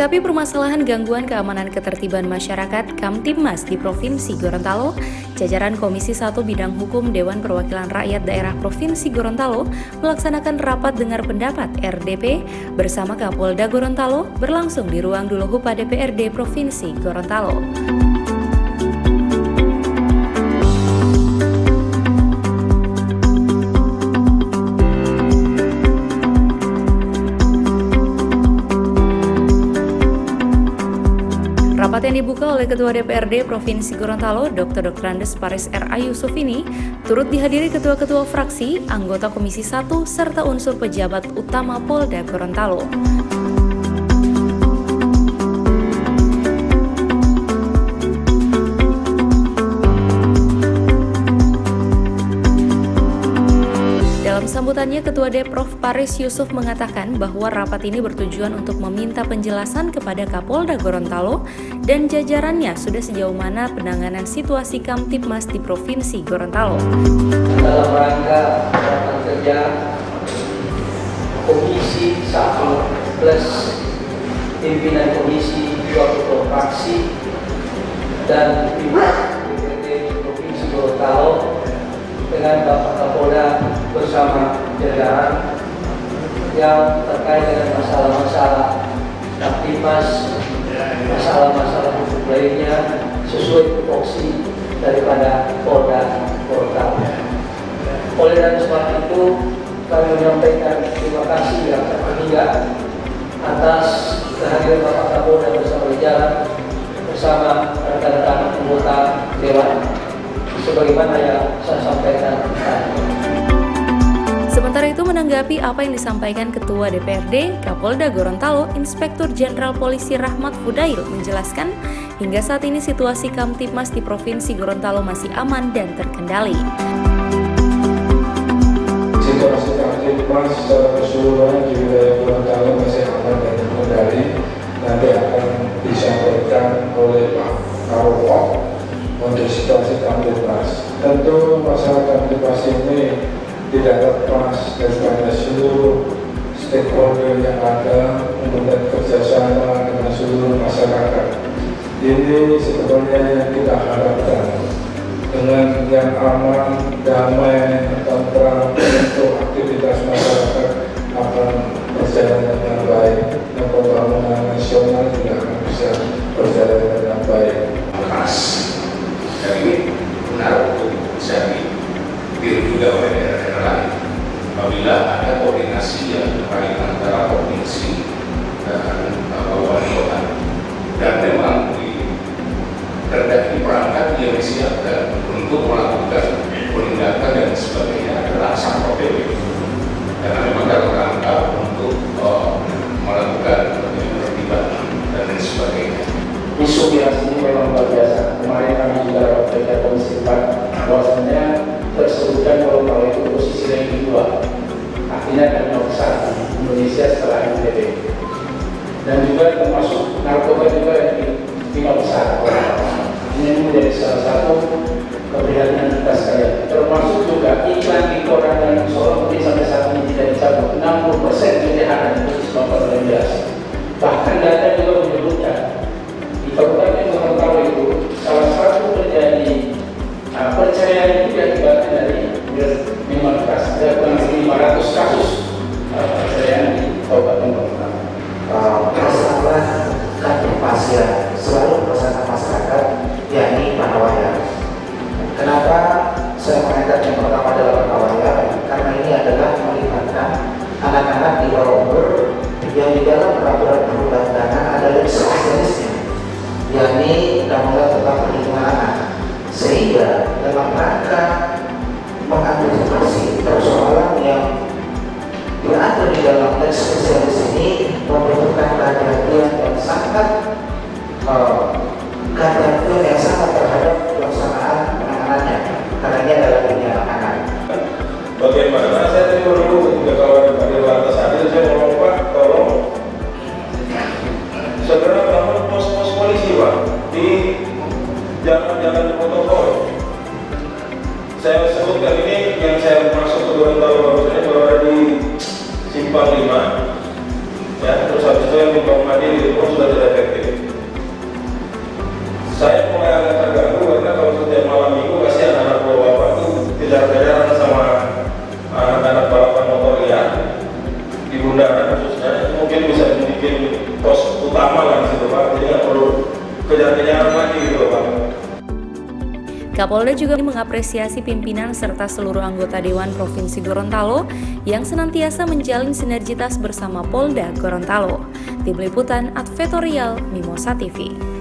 Menanggapi permasalahan gangguan keamanan ketertiban masyarakat Kamtibmas di Provinsi Gorontalo, jajaran Komisi 1 Bidang Hukum Dewan Perwakilan Rakyat Daerah Provinsi Gorontalo melaksanakan rapat dengar pendapat RDP bersama Kapolda Gorontalo berlangsung di ruang Duluhupa DPRD Provinsi Gorontalo. Rapat yang dibuka oleh Ketua DPRD Provinsi Gorontalo, Dr. Andes Paris R.A. Yusuf ini turut dihadiri ketua-ketua fraksi, anggota Komisi 1, serta unsur pejabat utama Polda Gorontalo. Dalam sambutannya, Ketua Deprof Paris Yusuf mengatakan bahwa rapat ini bertujuan untuk meminta penjelasan kepada Kapolda Gorontalo dan jajarannya sudah sejauh mana penanganan situasi Kamtibmas di Provinsi Gorontalo. Dalam rangka rapat kerja Komisi 1 plus pimpinan Komisi 2 fraksi dan pimpinan DPRD Provinsi Gorontalo dengan Bapak Kapolda bersama jajaran yang terkait dengan masalah-masalah Kamtibmas, masalah-masalah hukum lainnya sesuai tupoksi daripada Polda Gorontalo. Oleh dan sebab itu kami menyampaikan terima kasih yang terhingga atas kehadiran Bapak Kapolda bersama jajaran bersama rekan-rekan anggota Dewan sebagaimana yang saya sampaikan tadi. Sementara itu, menanggapi apa yang disampaikan Ketua DPRD, Kapolda Gorontalo, Inspektur Jenderal Polisi Rahmat Fudail menjelaskan, hingga saat ini situasi Kamtibmas di Provinsi Gorontalo masih aman dan terkendali. Situasi Kamtibmas secara keseluruhan di wilayah Gorontalo masih aman dan terkendali. Nanti akan disampaikan oleh Pak Karolok untuk situasi Kamtibmas. Tentu masalah Kamtibmas ini tidak lepas daripada seluruh stakeholder yang ada untuk kerjasama dengan seluruh masyarakat. Ini sebetulnya yang kita harapkan dengan yang aman, damai, tentram untuk aktivitas masyarakat akan berjalan dengan baik dan pembangunan nasional juga akan bisa berjalan dengan baik. Dan ini benar untuk bisa ditiru juga oleh daerah-daerah lain. Apabila ada koordinasi yang terkait antara provinsi dan wali kota, dan memang terjadi perangkat yang disiapkan untuk melakukan penindakan dan sebagainya adalah Satpol PP, karena memang dalam rangka untuk melakukan penertiban dan lain sebagainya. Isu yang ini memang luar biasa. Kemarin kami juga rapat kerja Komisi 4 bahwasanya tersebutkan kalau itu posisi ranking 2, artinya ada nomor 1 Indonesia setelah NTB, dan juga termasuk narkoba juga ranking 5 besar. Ini menjadi salah satu keprihatinan kita sekalian. Termasuk juga iklan di koran dan Solo mungkin sampai saat ini tidak dicabut. 60% kejahatan itu disebabkan oleh biasa. Bahkan data juga menyebutkan Kabupaten Gorontalo itu salah satu terjadi perceraian itu diakibatkan dari minuman keras. Ada kurang lebih 500 kasus perceraian di Kabupaten Gorontalo. Masalah Kamtibmas yang selalu meresahkan masyarakat, yakni Panawaya. Kenapa saya mengangkat yang pertama adalah Panawaya? Karena ini adalah melibatkan anak-anak di bawah umur yang di dalam peraturan perundang-undangan ada spesialisnya, yakni Undang-Undang tentang Perlindungan Anak, sehingga dalam rangka mengantisipasi persoalan yang diatur di dalam teks spesialis ini membutuhkan kehati-hatian yang sangat terhadap pelaksanaan penanganannya, karena ini adalah dunia anak-anak. Bagaimana saya terima dulu ketika kawan pada lantas hadir, saya ngomong Pak, tolong segera bangun pos-pos polisi Pak di jalan-jalan protokol. Saya sebutkan ini yang saya masuk ke Gorontalo barusan baru ada di Simpang 5, ya, terus habis itu yang di Bang Madi itu sudah bundaran khususnya mungkin bisa dibikin pos utama lah di situ Pak, jadi nggak perlu kejar-kejaran lagi gitu Pak. Kapolda juga mengapresiasi pimpinan serta seluruh anggota Dewan Provinsi Gorontalo yang senantiasa menjalin sinergitas bersama Polda Gorontalo. Tim Liputan Advertorial Mimosa TV.